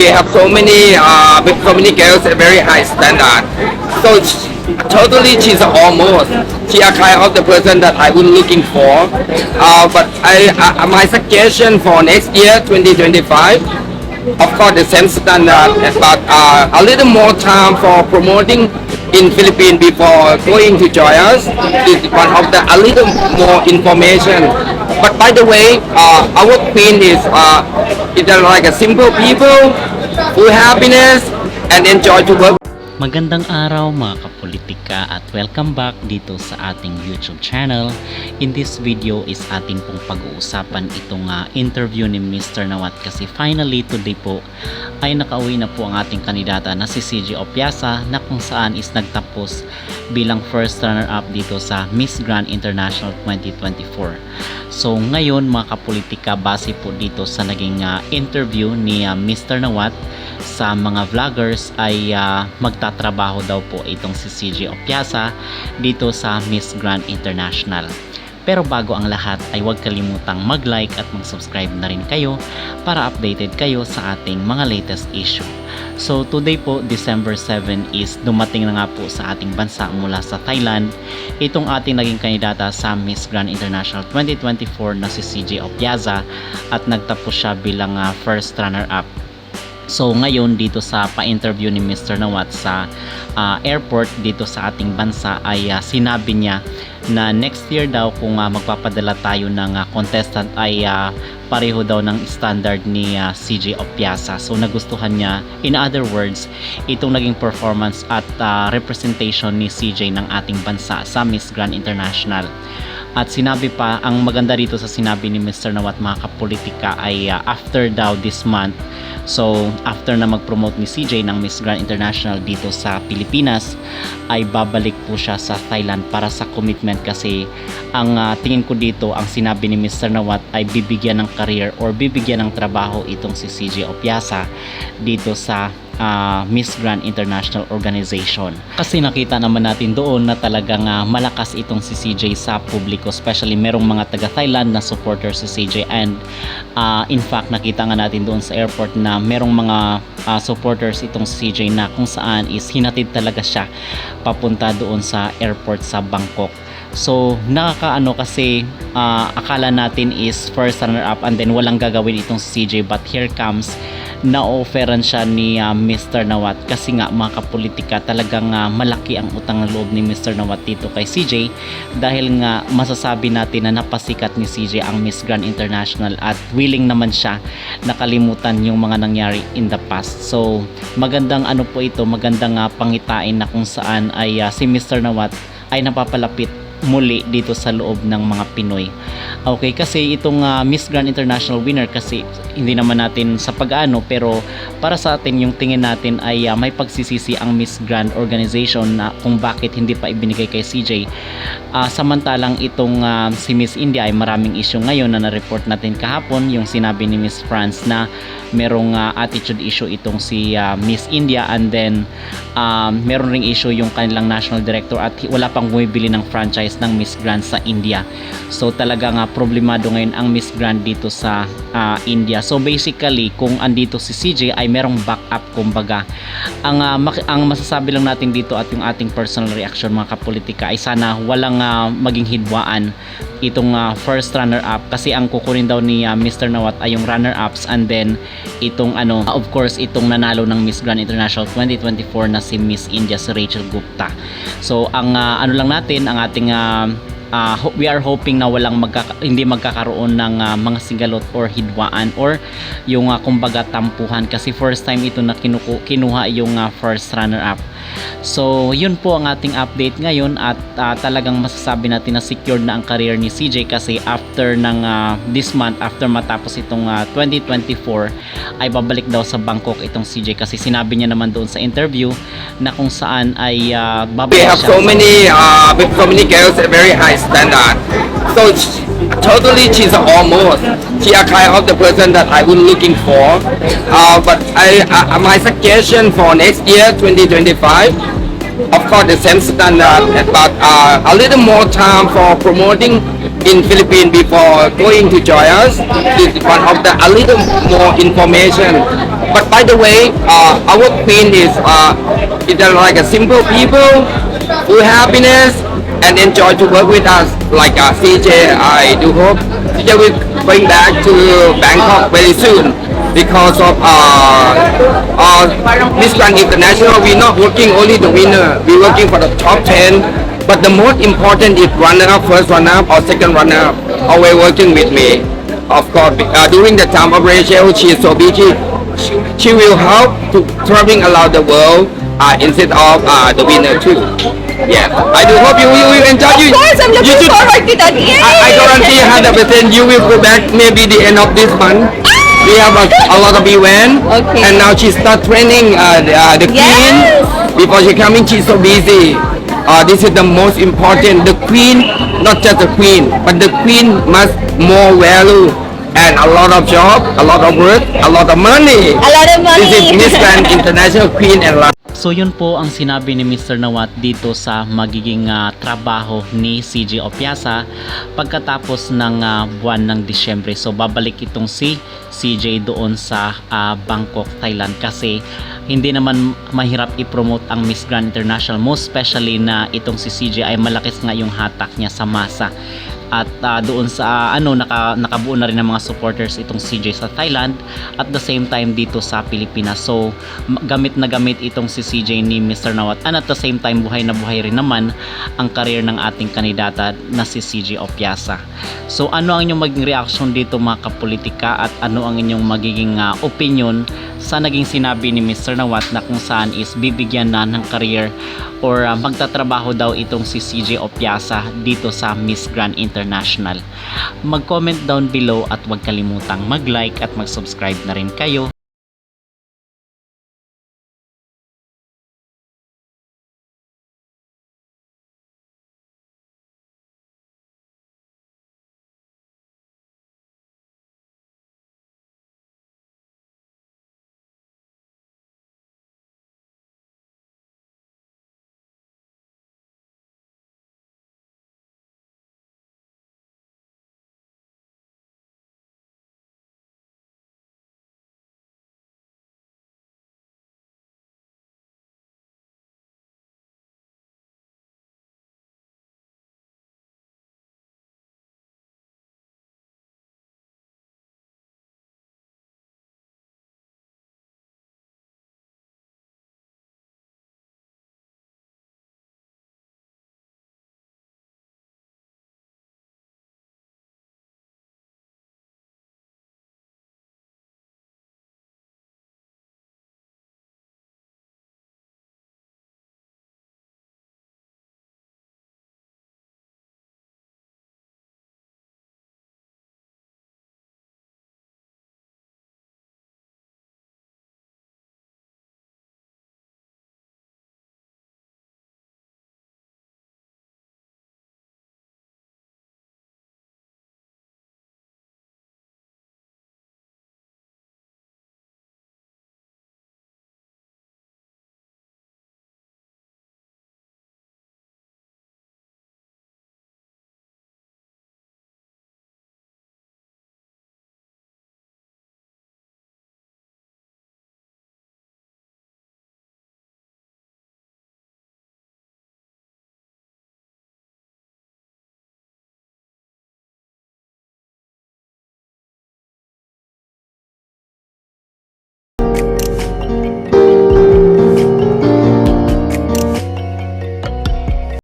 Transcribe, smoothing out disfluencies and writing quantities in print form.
We have so many girls at very high standard. So she's almost she are kind of the person that I was looking for. But my suggestion for next year 2025, of course the same standard, but a little more time for promoting in Philippines before going to join us is one of the a little more information. But by the way, our queen is like a simple people full happiness and enjoy to work. Magandang araw mga kapolitika at welcome back dito sa ating YouTube channel. In this video is atin pong pag-uusapan itong interview ni Mr. Nawat kasi finally today po ay nakauwi na po ang ating kandidata na si CJ Opiasa na kung saan is nagtapos bilang first runner-up dito sa Miss Grand International 2024. So ngayon mga kapolitika, base po dito sa naging interview ni Mr. Nawat sa mga vloggers ay magtatrabaho daw po itong si CJ Opiasa dito sa Miss Grand International. Pero bago ang lahat ay huwag kalimutang mag-like at mag-subscribe na rin kayo para updated kayo sa ating mga latest issue. So today po, December 7 is dumating na nga po sa ating bansa mula sa Thailand itong ating naging kandidata sa Miss Grand International 2024 na si CJ Opiasa at nagtapos siya bilang first runner-up. So ngayon dito sa pa-interview ni Mr. Nawat sa airport dito sa ating bansa ay sinabi niya na next year daw kung magpapadala tayo ng contestant ay pareho daw ng standard ni CJ Opiasa. So nagustuhan niya, in other words, itong naging performance at representation ni CJ ng ating bansa sa Miss Grand International. At sinabi pa, ang maganda rito sa sinabi ni Mr. Nawat mga kapolitika ay after daw this month, so after na mag-promote ni CJ ng Miss Grand International dito sa Pilipinas ay babalik po siya sa Thailand para sa commitment kasi ang tingin ko dito, ang sinabi ni Mr. Nawat ay bibigyan ng career or bibigyan ng trabaho itong si CJ Opiasa dito sa Miss Grand International Organization. Kasi nakita naman natin doon na talagang malakas itong si CJ sa publiko, especially merong mga taga Thailand na supporter si CJ and in fact nakita nga natin doon sa airport na merong mga supporters itong si CJ na kung saan is hinatid talaga siya papunta doon sa airport sa Bangkok. So nakakaano kasi akala natin is first runner up and then walang gagawin itong si CJ, but here comes na-offeran siya ni Mr. Nawat kasi nga mga kapolitika talagang malaki ang utang na loob ni Mr. Nawat dito kay CJ dahil nga masasabi natin na napasikat ni CJ ang Miss Grand International at willing naman siya nakalimutan yung mga nangyari in the past. So magandang ano po ito, magandang pangitain na kung saan ay si Mr. Nawat ay napapalapit muli dito sa loob ng mga Pinoy. Okay, kasi itong Miss Grand International winner kasi hindi naman natin sa pag-ano, pero para sa atin yung tingin natin ay may pagsisisi ang Miss Grand organization na kung bakit hindi pa ibinigay kay CJ. Samantalang itong si Miss India ay maraming issue ngayon na na-report natin kahapon, yung sinabi ni Miss France na merong attitude issue itong si Miss India and then meron ring issue yung kanilang national director at wala pang bumibili ng franchise ng Miss Grand sa India. So talagang problemado ngayon ang Miss Grand dito sa India. So basically kung andito si CJ ay merong backup kumbaga. Ang masasabi lang natin dito at yung ating personal reaction mga kapolitika ay sana walang maging hidwaan itong first runner up kasi ang kukunin daw ni Mr. Nawat ay yung runner ups and then itong of course itong nanalo ng Miss Grand International 2024 na si Miss India si Rachel Gupta. So ang ano lang natin ang ating we are hoping na hindi magkakaroon ng mga sigalot or hidwaan or yung kumbaga tampuhan kasi first time ito na kinuha yung first runner up. So yun po ang ating update ngayon at talagang masasabi natin na secured na ang career ni CJ kasi after ng this month, after matapos itong 2024 ay babalik daw sa Bangkok itong CJ kasi sinabi niya naman doon sa interview na kung saan ay babalik We have siya so many girls at very high standard. So totally she's almost she are kind of the person that I was looking for. But my suggestion for next year 2025, of course the same standard, but a little more time for promoting in Philippines before going to join us is one of the a little more information. But by the way, our queen is like a simple people, full happiness, and enjoy to work with us. Like CJ, I do hope CJ will going back to Bangkok very soon because of Miss Grand International. We're not working only the winner. We're working for the top 10. But the most important is runner-up, first runner-up, or second runner-up. Always working with me. Of course, during the time of Rachel, she is so busy. She will help to traveling around the world instead of the winner too. Yeah, I do hope you will enjoy. Of course, I'm looking should- forward to that. Yay! I guarantee 100% you will go back maybe the end of this month. We have a lot of event, Okay. and now she start training the queen. Yes. Before she coming, she's so busy. This is the most important. The queen, not just the queen, but the queen must more value and a lot of job, a lot of work, a lot of money. A lot of money. This is Miss Grand International Queen and So yun po ang sinabi ni Mr. Nawat dito sa magiging trabaho ni CJ Opiasa pagkatapos ng buwan ng Disyembre. So babalik itong si CJ doon sa Bangkok, Thailand kasi hindi naman mahirap i-promote ang Miss Grand International, most especially na itong si CJ ay malakis nga yung hatak niya sa masa. At doon sa nakabuo na rin ng mga supporters itong CJ sa Thailand at the same time dito sa Pilipinas. So gamit na gamit itong si CJ ni Mr. Nawat, and at the same time buhay na buhay rin naman ang career ng ating kandidata na si CJ Opiasa. So ano ang inyong magiging reaction dito mga kapolitika, at ano ang inyong magiging opinion sa naging sinabi ni Mr. Nawat na kung saan is bibigyan na ng career or magtatrabaho daw itong si CJ Opiasa dito sa Miss Grand International. Mag-comment down below at huwag kalimutang mag-like at mag-subscribe na rin kayo.